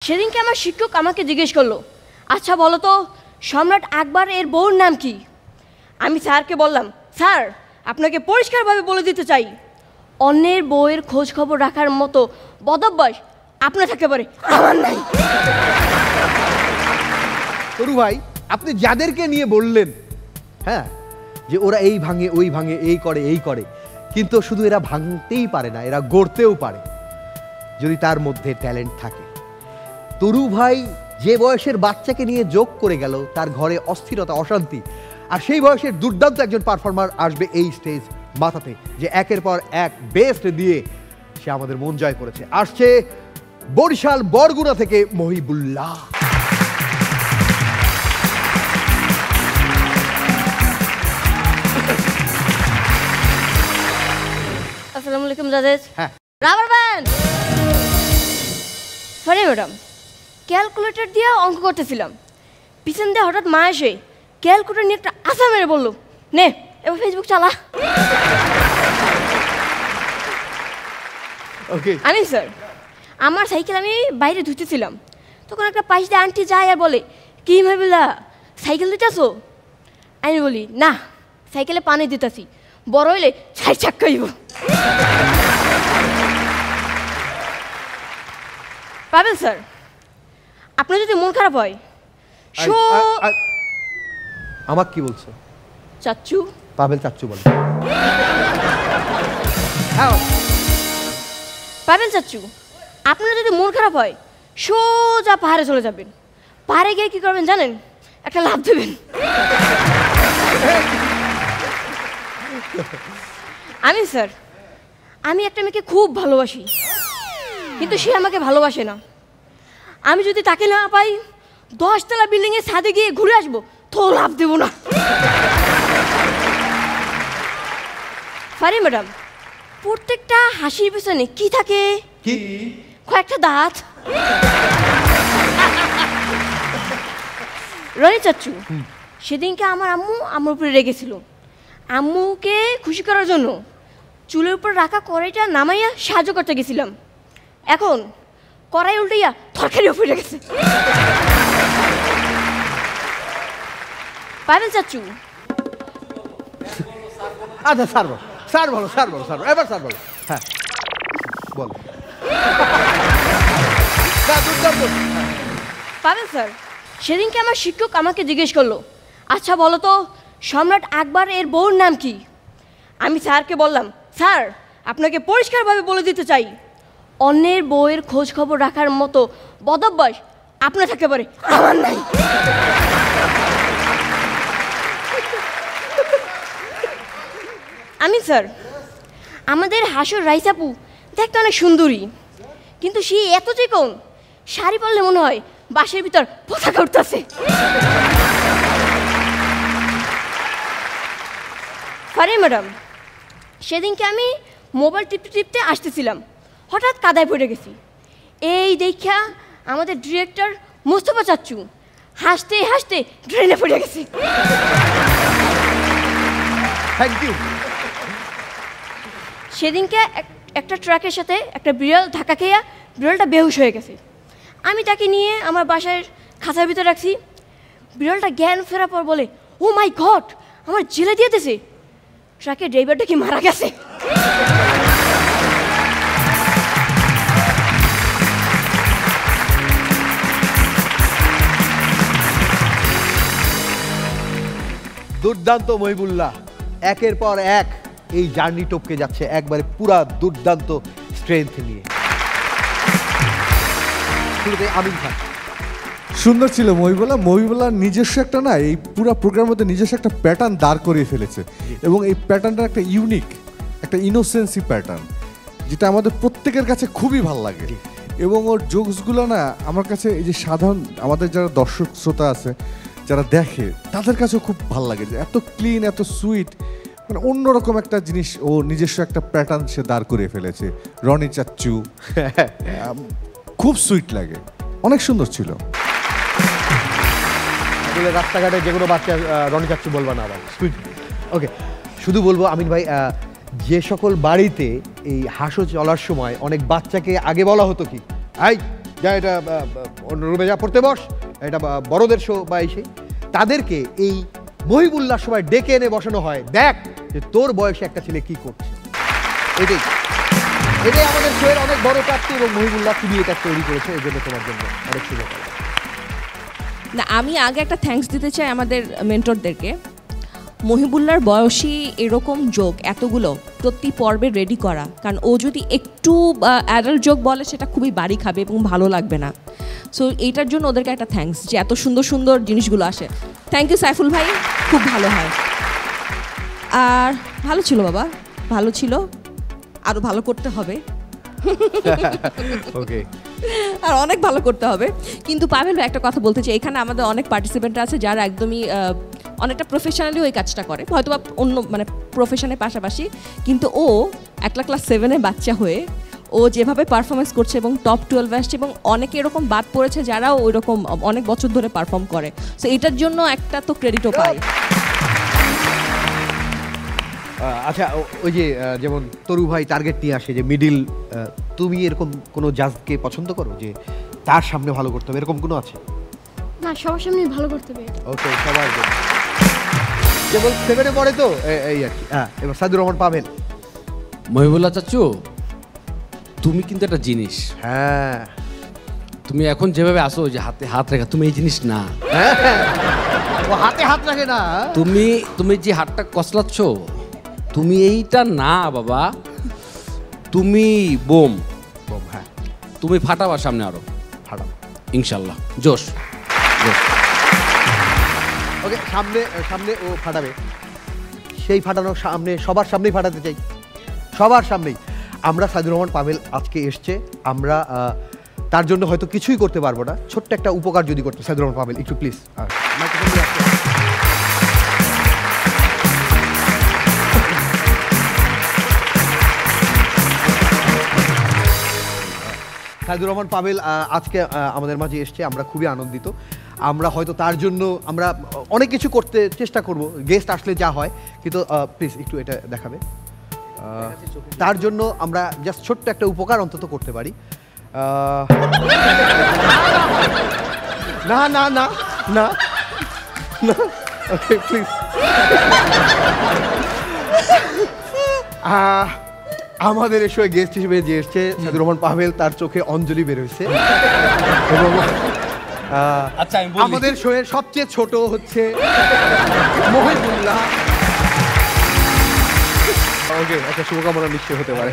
সেদিনকে আমার শিক্ষক আমাকে জিজ্ঞেস করলো, আচ্ছা বলো তো সম্রাট আকবর এর বউর নাম কি? আমি স্যারকে বললাম, স্যার আপনাকে পরিষ্কারভাবে বলে দিতে চাই, অন্যের বউয়ের খোঁজ খবর রাখার মতো বদভ্যাস আপনার থাকতে পারে, আমার নাই। তরু ভাই, আপনি যাদেরকে নিয়ে বললেন হ্যাঁ যে ওরা এই ভাঙে ওই ভাঙে এই করে এই করে, কিন্তু শুধু এরা ভাঙতেই পারে না, এরা গড়তেও পারে যদি তার মধ্যে ট্যালেন্ট থাকে। তরু ভাই যে বয়সের বাচ্চাকে নিয়ে যোগ করে গেল, তার ঘরে অস্থিরতা অশান্তি, আর সেই বয়সের দুর্দান্ত একজন পারফর্মার আসবে এই স্টেজ মাথাতে, যে একের পর এক বেস্ট দিয়ে সে আমাদের মন জয় করেছে। আসছে বরিশাল বরগুনা থেকে মহিবুল্লাহ। আসসালামু আলাইকুম জাজেস। হ্যাঁ, rubber band. Sorry madam, calculator দিয়ে অঙ্ক করতেছিলাম, পিছন দিয়ে হঠাৎ মা এসে ক্যালকুলেটর নিয়ে একটা আশা মেরে বললো, নে এবার ফেসবুক চালা। ওকে। আমি স্যার আমার সাইকেল আমি বাইরে ধুতেছিলাম, তখন একটা পাশ দিয়ে আন্টি যায় আর বলে, কি ভাবিলা সাইকেল দিতেছো? আমি বলি, না সাইকেলে পানি দিতেছি, বড় হইলে ছাই চাক্কাইব। পাবেন স্যার, আপনার যদি মন খারাপ হয় আমাকে কি বলছো? চাচ্চু পাবেল চাচ্চু বলে। পাবেন চাচ্চু, আপনার যদি মন খারাপ হয় সোজা পাহাড়ে চলে যাবেন, পাহাড়ে গিয়ে কি করবেন জানেন? একটা লাফ দেবেন। আমি স্যার আমি একটা মেয়েকে খুব ভালোবাসি, কিন্তু সে আমাকে ভালোবাসে না। আমি যদি তাকে না পাই 10 তলা বিল্ডিংয়ের ছাদে গিয়ে ঘুরে আসবো, তো লাভ দেবো না। সরি ম্যাডাম, প্রত্যেকটা হাসির পিছনে কি থাকে? কি? কয়েকটা দাঁত। রনি চাচ্চু, সেদিনকে আমার আম্মু আমার উপরে রেগেছিল। আম্মুকে খুশি করার জন্য চুলের উপর রাখা কড়াইটা নামাইয়া সাহায্য করতে গেছিলাম, এখন কড়াই উল্টাইয়া তরকারি উপরে গেছে। পাবেন চাচ্চু। আচ্ছা স্যার বলো, স্যার বলো, স্যার বলো, স্যার এবার স্যার বলো। হ্যাঁ বলো। পাবেন স্যার, সেদিনকে আমার শিক্ষক আমাকে জিজ্ঞেস করলো, আচ্ছা বলো তো সম্রাট আকবর এর বউর নাম কি? আমি স্যারকে বললাম, স্যার আপনাকে পরিষ্কারভাবে বলে দিতে চাই, অন্যের বউয়ের খোঁজ খবর রাখার মতো বদভ্যাস আপনার থাকতে পারে, আমার নাই। আমি স্যার আমাদের হাসর রাইসাপু দেখতে অনেক সুন্দরী, কিন্তু সে এত চিকন, শাড়ি পরলে মনে হয় বাসের ভিতর পোশাক উঠতেছে। সরি ম্যাডাম, সেদিনকে আমি মোবাইল টিপতে টিপতে আসতেছিলাম, হঠাৎ কাদায় পড়ে গেছি। এই দেখা আমাদের ডিরেক্টর মোস্তফা চাচ্চু হাসতে হাসতে ড্রেনে পড়ে গেছে। Thank you. সেদিনকে একটা ট্রাকের সাথে একটা বিড়াল ধাক্কা খেয়ে বিড়ালটা বেহুশ হয়ে গেছে। আমি তাকে নিয়ে আমার বাসার খাঁচার ভিতরে রাখছি। বিড়ালটা জ্ঞান ফেরার পর বলে, ও মাই গড, আমার জেলে দিয়ে দিয়েছে, ট্রাকের ড্রাইভারটা কি মারা গেছে? দুর্দান্ত মহিবুল্লাহ, একের পর এক এই জার্নি টপকে যাচ্ছে একবারে পুরা দুর্দান্ত স্ট্রেংথ নিয়ে। শুরুতে আমিন খান। সুন্দর ছিল মহিবুল্লাহ নিজস্ব একটা না, এই পুরো প্রোগ্রামের মধ্যে নিজস্ব একটা প্যাটার্ন দাঁড় করিয়ে ফেলেছে, এবং এই প্যাটার্নটা একটা ইউনিক, একটা ইনোসেন্সি প্যাটার্ন, যেটা আমাদের প্রত্যেকের কাছে খুবই ভালো লাগে। এবং ওর জোকসগুলো না আমার কাছে, এই যে সাধারণ আমাদের যারা দর্শক শ্রোতা আছে যারা দেখে, তাদের কাছেও খুব ভালো লাগে, যে এত ক্লিন, এত সুইট, মানে অন্যরকম একটা জিনিস, ও নিজস্ব একটা প্যাটার্ন সে দাঁড় করিয়ে ফেলেছে। রনি চাচ্চু খুব সুইট লাগে, অনেক সুন্দর ছিল। রাস্তাঘাটে যে কোনো বাচ্চা রনি চাচ্চু বলবা না আবার সুইট। ওকে, শুধু বলবো আমিন ভাই, যে সকল বাড়িতে এই হাসো চলার সময় অনেক বাচ্চাকে আগে বলা হতো কি, এই যা এটা অন্য রুমে যা পড়তে বস, এটা বড়দের শো বা এই সেই, তাদেরকে এই মহিবুল্লাহর সময় ডেকে এনে বসানো হয়, দেখ যে তোর বয়সে একটা ছেলে কি করছে। এটাই এটাই আমাদের শোয়ের অনেক বড় প্রাপ্তি, এবং মহিবুল্লাহ তুমি এটা তৈরি করেছে, এই জন্য তোমার জন্য অনেক শুভকামনা। না, আমি আগে একটা থ্যাঙ্কস দিতে চাই আমাদের মেন্টরদেরকে। মহিবুল্লাহর বয়সী এরকম যোগ এতগুলো প্রতি পর্বে রেডি করা, কারণ ও যদি একটু অ্যাডাল্ট যোগ বলে সেটা খুবই বাড়ি খাবে এবং ভালো লাগবে না। সো এইটার জন্য ওদেরকে একটা থ্যাঙ্কস যে এত সুন্দর সুন্দর জিনিসগুলো আসে। থ্যাংক ইউ সাইফুল ভাই, খুব ভালো হয়। আর ভালো ছিল বাবা, ভালো ছিল, আরও ভালো করতে হবে। ওকে, আর অনেক ভালো করতে হবে। কিন্তু পাভেল ভাই একটা কথা বলতে চাই, এখানে আমাদের অনেক পার্টিসিপেন্ট আছে যারা একদমই অনেকটা প্রফেশনালি ওই কাজটা করে, হয়তো বা অন্য মানে প্রফেশনের পাশাপাশি, কিন্তু ও একটা ক্লাস 7-এর বাচ্চা হয়ে ও যেভাবে পারফরমেন্স করছে এবং টপ 12 আসছে, এবং অনেকে এরকম বাদ পড়েছে যারাও ওই রকম অনেক বছর ধরে পারফর্ম করে। সো এটার জন্য একটা তো ক্রেডিটও পাই। আচ্ছা, ওই যে যেমন তরু ভাই টার্গেট নিয়ে আসে যে মিডিল, তুমি এরকম কোনো জাজকে পছন্দ করো যে তার সামনে ভালো করতে হবে, এরকম কোনো আছে? না, সবার সামনে ভালো করতে হবে। ওকে, সবার জন্য যেমন 7-এ পড়ে তো এই আর কি। হ্যাঁ, এবার সাইদুর রহমান পাবেন। মহিবুল্লাহ চাচু, তুমি কিন্তু একটা জিনিস, হ্যাঁ, তুমি এখন যেভাবে আসো যে হাতে হাত রেখা, তুমি এই জিনিস না। ও হাতে হাত রাখে না। তুমি যে হাতটা কসলাচ্ছ, তুমি এইটা না বাবা, তুমি বোম। হ্যাঁ, তুমি ফাটাবা সামনে আরো, ফাটাবো ইনশাল্লাহ। জোশ জোশ। ওকে, সামনে সামনে ও ফাটাবে, সেই ফাটানোর সামনে সবার সামনেই ফাটাতে চাই, সবার সামনেই। আমরা সাইদুর রহমান পাভেল আজকে এসছে, আমরা তার জন্য হয়তো কিছুই করতে পারবো না, ছোট্ট একটা উপকার যদি করতে। সাইদুর রহমান পাভেল একটু প্লিজ মাইক্রোফোন নিয়ে আসতে। সাইদুর রহমান পাভেল আজকে আমাদের মাঝে এসছে, আমরা খুবই আনন্দিত। আমরা হয়তো তার জন্য আমরা অনেক কিছু করতে চেষ্টা করব, গেস্ট আসলে যা হয়, কিন্তু প্লিজ একটু এটা দেখাবে। তার জন্য আমরা জাস্ট ছোট্ট একটা উপকার অন্তত করতে পারি। না না না না না, ওকে প্লিজ। আমাদের এসে গেস্ট হিসেবে যে এসছে সাইদুর রহমান পাভেল, তার চোখে অঞ্জলি বের হয়েছে, এবং আমাদের শোয়ের সবচেয়ে ছোট হচ্ছে মহিবুল্লাহ। ওকে, একটা শুভকামনা নিশ্চয় হতে পারে।